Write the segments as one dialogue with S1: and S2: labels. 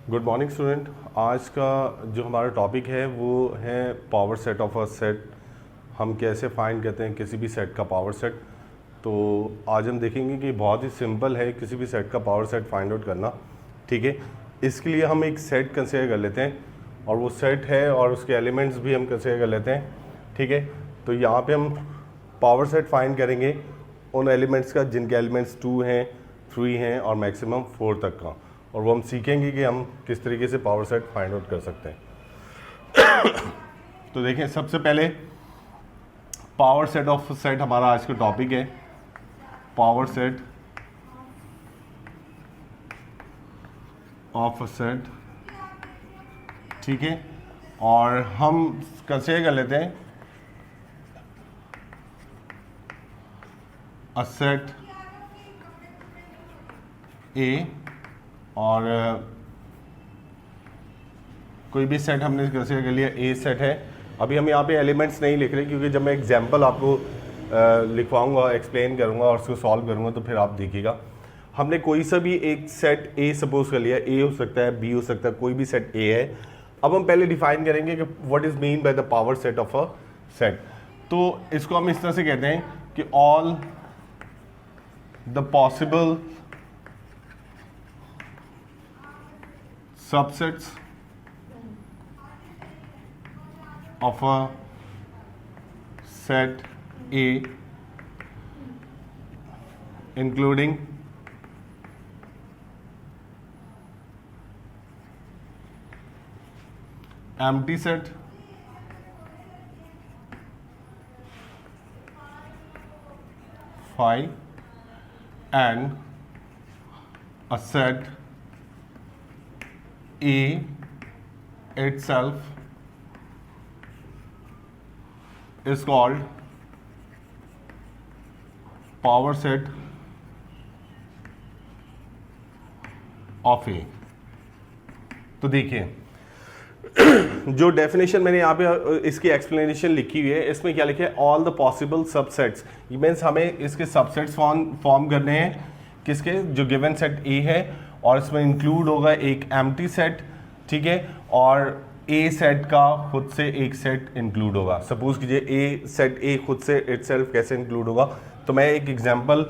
S1: Good morning student. आज का जो हमारा टॉपिक है वो है power set of a set. हम कैसे फाइंड करते हैं किसी भी सेट का पावर सेट। तो आज हम देखेंगे कि बहुत ही सिंपल है किसी भी सेट का पावर सेट फाइंड आउट करना। ठीक है, इसके लिए हम एक सेट कंसीडर कर लेते हैं और वो सेट है और उसके एलिमेंट्स भी हम कंसीडर कर लेते हैं। ठीक है, तो यहाँ पे हम पावर सेट फाइंड करेंगे उन एलिमेंट्स का जिनके एलिमेंट्स 2 हैं, 3 हैं और मैक्सिमम 4 तक का, और वो हम सीखेंगे कि हम किस तरीके से पावर सेट फाइंड आउट कर सकते हैं। तो देखें, सबसे पहले पावर सेट ऑफ सेट हमारा आज का टॉपिक है। Power set of a set, ठीक है, और हम कंसीडर कर लेते हैं अ सेट ए, और कोई भी सेट हमने कंसीडर कर लिया ए सेट है। अभी हम यहाँ पे एलिमेंट्स नहीं लिख रहे क्योंकि जब मैं एग्जांपल आपको लिखवाऊंगा, एक्सप्लेन करूँगा और उसको सॉल्व करूँगा तो फिर आप देखिएगा। हमने कोई सा भी एक सेट ए सपोज कर लिया, ए हो सकता है, बी हो सकता है, कोई भी सेट ए है। अब हम पहले डिफाइन करेंगे कि what is mean by the power set of a set. तो इसको हम इस तरह से कहते हैं कि all the possible subsets of a set A including empty set, phi, and a set A itself is called power set of A। तो देखिए, जो डेफिनेशन मैंने यहाँ पे इसकी एक्सप्लेनेशन लिखी हुई है, इसमें क्या लिखा है, ऑल द पॉसिबल सबसेट्स। ये मीन्स हमें इसके सबसेट्स फॉर्म करने हैं किसके, जो गिवन सेट ए है, और इसमें इंक्लूड होगा एक एम्प्टी सेट, ठीक है, और ए सेट का खुद से एक सेट इंक्लूड होगा। सपोज कीजिए ए सेट ए खुद से इटसेल्फ कैसे इंक्लूड होगा। तो मैं एक एग्जांपल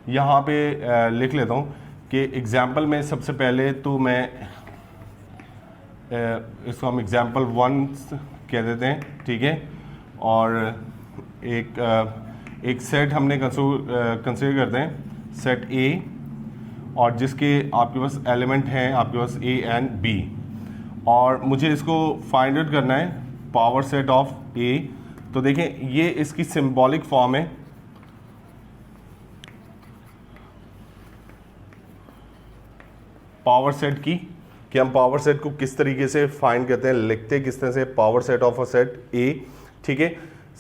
S1: यहाँ पे लिख लेता हूँ कि एग्जांपल में सबसे पहले तो मैं इसको हम एग्जांपल 1 कह देते हैं, ठीक है, और एक सेट हमने कंसीडर करते हैं सेट ए, और जिसके आपके पास एलिमेंट हैं आपके पास ए एंड बी, और मुझे इसको फाइंड आउट करना है पावर सेट ऑफ ए। तो देखें, ये इसकी सिंबॉलिक फॉर्म है। पावर सेट की कि हम पावर सेट को किस तरीके से फाइंड करते हैं, लिखते हैं किस तरह से, power set of a set ए, ठीक है,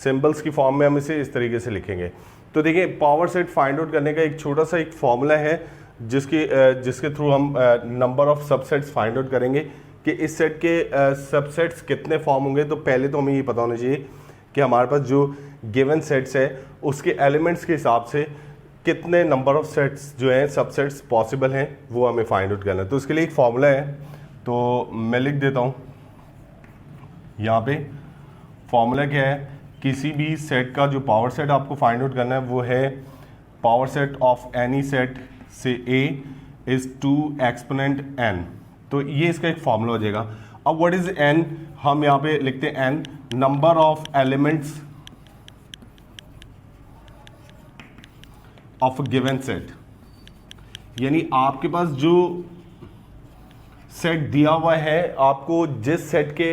S1: सिंबल्स की फॉर्म में हम इसे इस तरीके से लिखेंगे। तो देखिए, पावर सेट फाइंड आउट करने का एक छोटा सा एक फॉर्मूला है जिसके थ्रू हम number of subsets find out करेंगे कि इस सेट के सबसेट्स कितने फॉर्म होंगे। तो पहले तो हमें ये पता होना चाहिए कि हमारे पास जो गिवन सेट्स है उसके एलिमेंट्स के हिसाब से कितने नंबर ऑफ सेट्स जो हैं सबसेट्स पॉसिबल हैं, वो हमें फाइंड आउट करना है। तो इसके लिए एक फॉर्मूला है, तो मैं लिख देता हूँ यहाँ पे। फॉर्मूला क्या है, किसी भी सेट का जो पावर सेट आपको फाइंड आउट करना है वो है power set of any set से A इज 2 एक्सपोनेंट n। तो ये इसका एक फॉर्मूला हो जाएगा। अब व्हाट इज n, हम यहाँ पे लिखते हैं n number of elements of given set, यानी आपके पास जो सेट दिया हुआ है, आपको जिस सेट के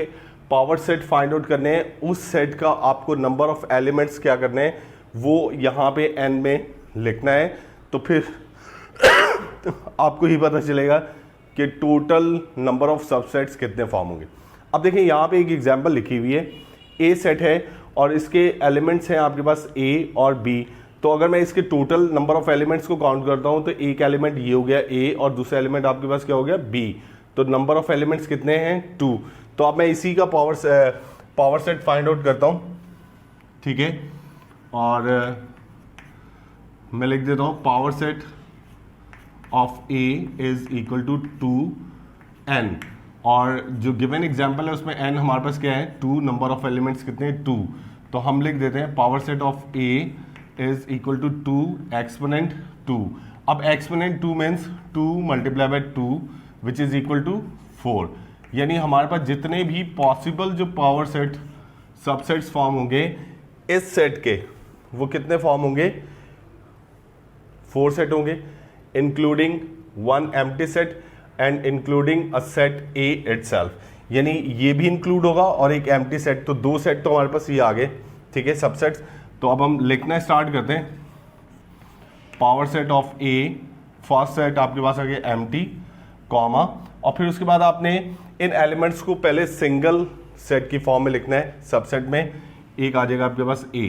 S1: पावर सेट फाइंड आउट करने हैं उस सेट का आपको नंबर ऑफ एलिमेंट्स क्या करने हैं, वो यहाँ पे n में लिखना है। तो फिर आपको ही पता चलेगा कि टोटल नंबर ऑफ सबसेट्स कितने फॉर्म होंगे। अब देखें, यहाँ पे एक एग्जांपल लिखी हुई है, ए सेट है और इसके एलिमेंट्स हैं आपके पास ए और बी। तो अगर मैं इसके टोटल नंबर ऑफ एलिमेंट्स को काउंट करता हूँ तो एक एलिमेंट ये हो गया ए और दूसरा एलिमेंट आपके पास क्या हो गया, बी। तो नंबर ऑफ एलिमेंट्स कितने हैं, 2। तो अब मैं इसी का पावर सेट फाइंड आउट करता हूँ, ठीक है, और मैं लिख देता हूँ power set of A is equal to 2 n, और जो गिवन एग्जांपल है उसमें n हमारे पास क्या है 2, नंबर ऑफ एलिमेंट्स कितने 2, तो हम लिख देते हैं power set of A is equal to 2 exponent 2। अब exponent 2 means 2 multiply by 2 which is equal to 4, यानी हमारे पास जितने भी पॉसिबल जो पावर सेट सबसेट्स फॉर्म होंगे इस सेट के, वो कितने फॉर्म होंगे 4 सेट होंगे, including 1 empty set and including a set A itself, यानी ये भी इंक्लूड होगा और एक एम्प्टी सेट, तो 2 सेट तो हमारे पास ये आ गए, ठीक है, सबसेट्स। तो अब हम लिखना स्टार्ट करते हैं। Power set of A, first set आपके पास आ गया एम्प्टी, कॉमा, और फिर उसके बाद आपने इन एलिमेंट्स को पहले सिंगल सेट की फॉर्म में लिखना है, सबसेट में एक आ जाएगा आपके पास A,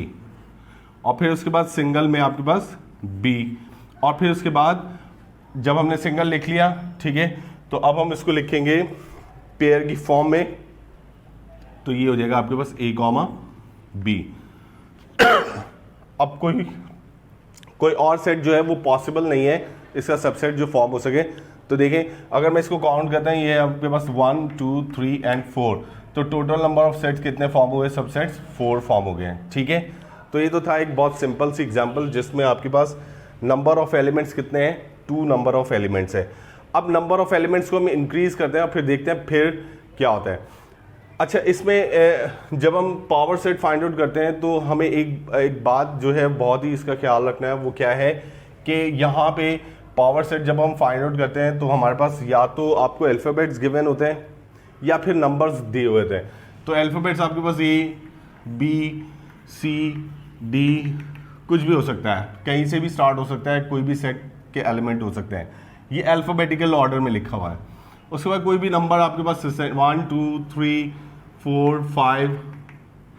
S1: और फिर उसके बाद सिंगल में आपके पास B, और फिर उसके बाद जब हमने सिंगल लिख लिया, ठीक है, तो अब हम इसको लिखेंगे पेयर की फॉर्म में, तो ये हो जाएगा आपके पास A कॉमा B। अब कोई और सेट जो है वो पॉसिबल नहीं है इसका सबसेट जो फॉर्म हो सके, तो देखें अगर मैं इसको काउंट करता हूँ, ये आपके पास 1 2 3 एंड 4, तो टोटल नंबर ऑफ सेट्स कितने फॉर्म हुए, सबसेट्स 4 फॉर्म हो गए हैं, ठीक है। तो ये तो था एक बहुत सिंपल सी एग्जांपल जिसमें आपके पास नंबर ऑफ एलिमेंट्स कितने हैं, 2 नंबर ऑफ एलिमेंट्स है। अब नंबर ऑफ एलिमेंट्स को हम इंक्रीज करते हैं और फिर देखते हैं फिर क्या होता है। अच्छा, इसमें जब हम पावर सेट फाइंड आउट करते हैं तो हमें एक बात जो है बहुत ही इसका ख्याल रखना है, वो क्या है कि यहाँ पे पावर सेट जब हम फाइंड आउट करते हैं तो हमारे पास या तो आपको अल्फ़ाबेट्स गिवन होते हैं या फिर नंबर्स दिए हुए थे। तो अल्फ़ाबेट्स आपके पास A B C D कुछ भी हो सकता है, कहीं से भी स्टार्ट हो सकता है, कोई भी सेट के एलिमेंट हो सकते हैं, ये अल्फ़ाबेटिकल ऑर्डर में लिखा हुआ है। उसके बाद कोई भी नंबर आपके पास 1 2 3 4 5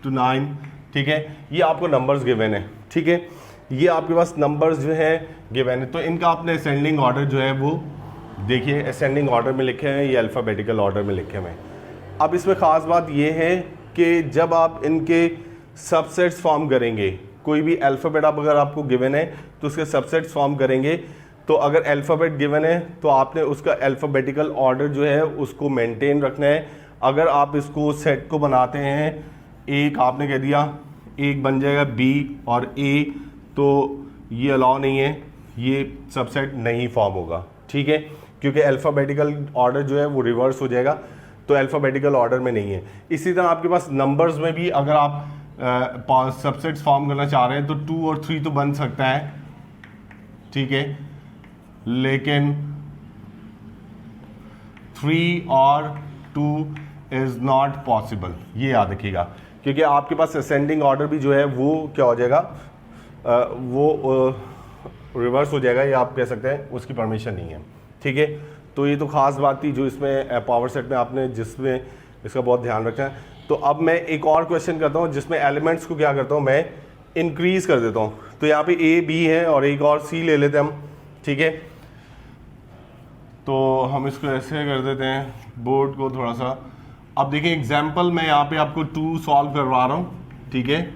S1: to 9, ठीक है, ये आपको नंबर्स गिवन है, ठीक है, ये आपके पास नंबर्स जो है गिवन है, तो इनका आपने असेंडिंग ऑर्डर जो है वो देखिए असेंडिंग ऑर्डर में लिखे हैं, ये अल्फ़ाबेटिकल ऑर्डर में लिखे हुए हैं। अब इसमें ख़ास बात ये है कि जब आप इनके सबसेट्स फॉर्म करेंगे, कोई भी अल्फ़ाबेट आप अगर आपको गिवन है तो उसके सबसेट्स फॉर्म करेंगे, तो अगर अल्फ़ाबेट गिवन है तो आपने उसका अल्फ़ाबेटिकल ऑर्डर जो है उसको मेंटेन रखना है। अगर आप इसको सेट को बनाते हैं, एक आपने कह दिया एक बन जाएगा B और A, तो ये अलाउ नहीं है, ये सबसेट नहीं फॉर्म होगा, ठीक है, क्योंकि अल्फ़ाबेटिकल ऑर्डर जो है वो रिवर्स हो जाएगा, तो अल्फ़ाबेटिकल ऑर्डर में नहीं है। इसी तरह आपके पास नंबर्स में भी अगर आप सबसेट्स फॉर्म करना चाह रहे हैं तो 2 और 3 तो बन सकता है, ठीक है, लेकिन 3 और 2 इज़ नॉट पॉसिबल, ये याद रखिएगा, क्योंकि आपके पास असेंडिंग ऑर्डर भी जो है वो क्या हो जाएगा, वो रिवर्स हो जाएगा, या आप कह सकते हैं उसकी परमिशन नहीं है, ठीक है। तो ये तो ख़ास बात थी जो इसमें पावर सेट में आपने जिसमें इसका बहुत ध्यान रखना है। तो अब मैं एक और क्वेश्चन करता हूँ जिसमें एलिमेंट्स को क्या करता हूँ, मैं इंक्रीज़ कर देता हूँ। तो यहाँ पे A B है और एक और C ले लेते हैं हम, ठीक है, तो हम इसको ऐसे कर देते हैं, बोर्ड को थोड़ा सा। अब देखिए एग्जाम्पल मैं यहाँ पे आपको 2 सॉल्व करवा रहा हूँ, ठीक है,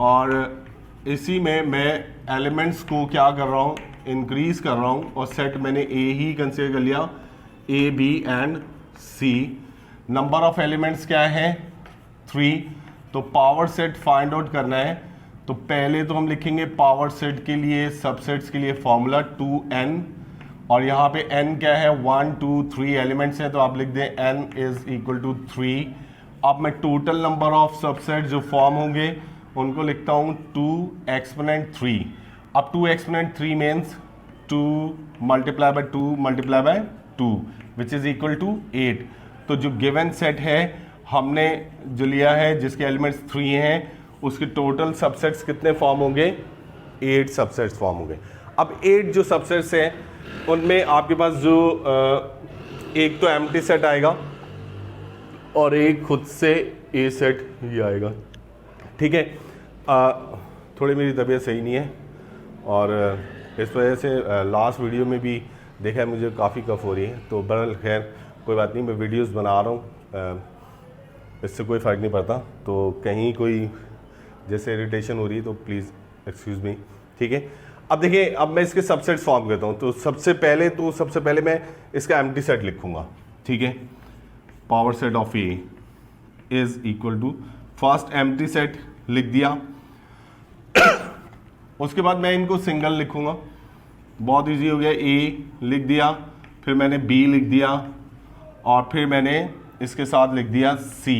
S1: और इसी में मैं एलिमेंट्स को क्या कर रहा हूँ, इंक्रीज़ कर रहा हूँ, और सेट मैंने A ही कंसीडर कर लिया, A B and C। Number of elements क्या है 3, तो पावर सेट फाइंड आउट करना है, तो पहले तो हम लिखेंगे पावर सेट के लिए सबसेट्स के लिए फॉर्मूला 2n, और यहाँ पे n क्या है 1 2 3 एलिमेंट्स हैं, तो आप लिख दें n इज इक्वल टू 3। अब मैं टोटल नंबर ऑफ सबसेट जो फॉर्म होंगे उनको लिखता हूँ 2 एक्सपोनेंट 3। अब 2 exponent 3 means 2 multiply by 2 multiply by 2 which is equal to 8। तो जो गिवन सेट है हमने जो लिया है जिसके एलिमेंट्स 3 हैं, उसके टोटल सबसेट्स कितने फॉर्म होंगे, 8 सबसेट्स फॉर्म होंगे। अब 8 जो सबसेट्स हैं उनमें आपके पास जो एक तो एम्प्टी सेट आएगा और एक खुद से ए सेट ये आएगा, ठीक है। थोड़ी मेरी तबीयत सही नहीं है और इस वजह से लास्ट वीडियो में भी देखा है मुझे काफ़ी कफ हो रही है, तो बहरहाल खैर कोई बात नहीं, मैं वीडियोस बना रहा हूँ, इससे कोई फ़र्क नहीं पड़ता। तो कहीं कोई जैसे इरिटेशन हो रही है तो प्लीज़ एक्सक्यूज़ मी, ठीक है। अब देखिए, अब मैं इसके सबसेट फॉर्म करता हूँ, तो सबसे पहले मैं इसका एम्प्टी सेट लिखूँगा, ठीक है, power set of A is equal to, first empty set लिख दिया, उसके बाद मैं इनको सिंगल लिखूंगा, बहुत इजी हो गया, ए लिख दिया, फिर मैंने बी लिख दिया और फिर मैंने इसके साथ लिख दिया सी।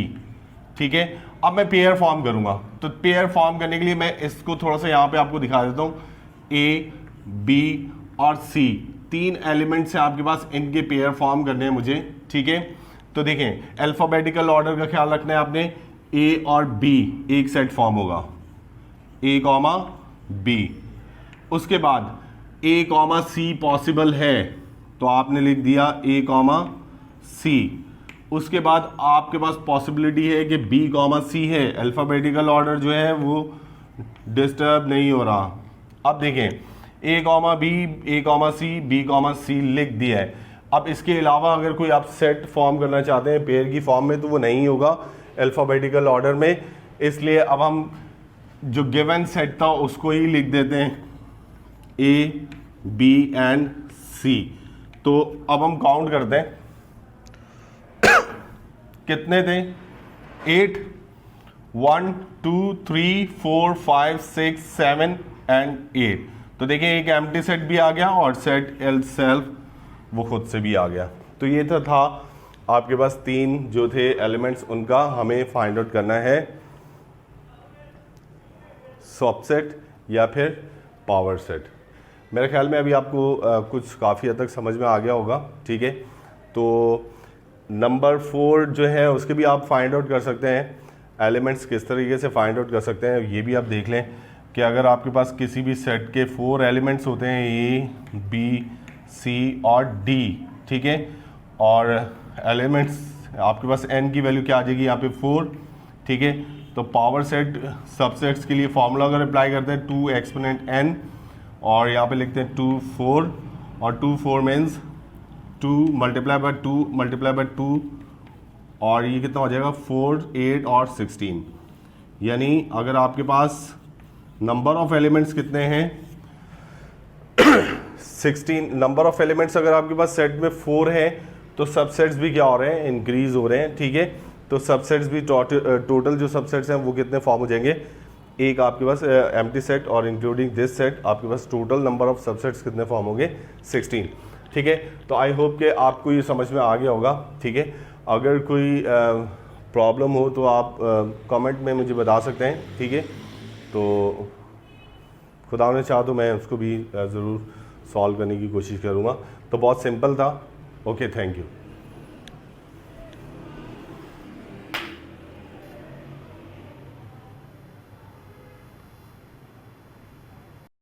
S1: ठीक है, अब मैं पेयर फॉर्म करूंगा, तो पेयर फॉर्म करने के लिए मैं इसको थोड़ा सा यहां पे आपको दिखा देता हूं, ए बी और सी 3 एलिमेंट्स हैं आपके पास, इनके पेयर फॉर्म करने हैं मुझे। ठीक है, तो देखें अल्फाबेटिकल ऑर्डर का ख्याल रखना है आपने, ए और बी एक सेट फॉर्म होगा, ए कॉमा बी, उसके बाद ए कॉमा सी पॉसिबल है तो आपने लिख दिया ए कॉमा सी, उसके बाद आपके पास पॉसिबिलिटी है कि बी कॉमा सी है, अल्फाबेटिकल ऑर्डर जो है वो डिस्टर्ब नहीं हो रहा। अब देखें ए कॉमा बी, ए कॉमा सी, बी कॉमा सी लिख दिया है। अब इसके अलावा अगर कोई आप सेट फॉर्म करना चाहते हैं पेयर की फॉर्म में तो वो नहीं होगा अल्फाबेटिकल ऑर्डर में, इसलिए अब हम जो गिवन सेट था उसको ही लिख देते हैं ए बी एंड सी। तो अब हम काउंट करते हैं कितने थे, 8, 1 2 3 4 5 6 7 एंड 8। तो देखिए एक एम्प्टी सेट भी आ गया और सेट एल सेल्फ वो खुद से भी आ गया। तो ये तो था आपके पास 3 जो थे एलिमेंट्स, उनका हमें फाइंड आउट करना है सबसेट या फिर पावर सेट। मेरे ख्याल में अभी आपको कुछ काफ़ी हद तक समझ में आ गया होगा। ठीक है, तो नंबर 4 जो है उसके भी आप फाइंड आउट कर सकते हैं, एलिमेंट्स किस तरीके से फाइंड आउट कर सकते हैं ये भी आप देख लें कि अगर आपके पास किसी भी सेट के 4 एलिमेंट्स होते हैं ए बी सी और डी, ठीक है, और एलिमेंट्स आपके पास n की वैल्यू क्या आ जाएगी यहाँ पे 4। ठीक है, तो पावर सेट सबसेट्स के लिए फॉर्मूला अगर अप्लाई करते हैं 2 एक्सपोनेंट n और यहाँ पे लिखते हैं 2 4 और 2 4 means 2 multiply by 2 multiply by 2 और ये कितना हो जाएगा 4 8 और 16। यानी अगर आपके पास नंबर ऑफ एलिमेंट्स कितने हैं 16, नंबर ऑफ एलिमेंट्स अगर आपके पास सेट में 4 है तो सबसेट्स भी क्या हो रहे हैं, इंक्रीज हो रहे हैं। ठीक है, तो सबसेट्स भी टोटल जो सबसेट्स हैं वो कितने फॉर्म हो जाएंगे, एक आपके पास एम्प्टी सेट और इंक्लूडिंग दिस सेट आपके पास टोटल नंबर ऑफ सबसेट्स कितने फॉर्म होंगे 16। ठीक है, तो आई होप कि आपको ये समझ में आ गया होगा। ठीक है, अगर कोई प्रॉब्लम हो तो आप कमेंट में मुझे बता सकते हैं। ठीक है, तो खुदा ने चाहा तो मैं उसको भी ज़रूर सॉल्व करने की कोशिश करूँगा। तो बहुत सिंपल था। Okay, thank you.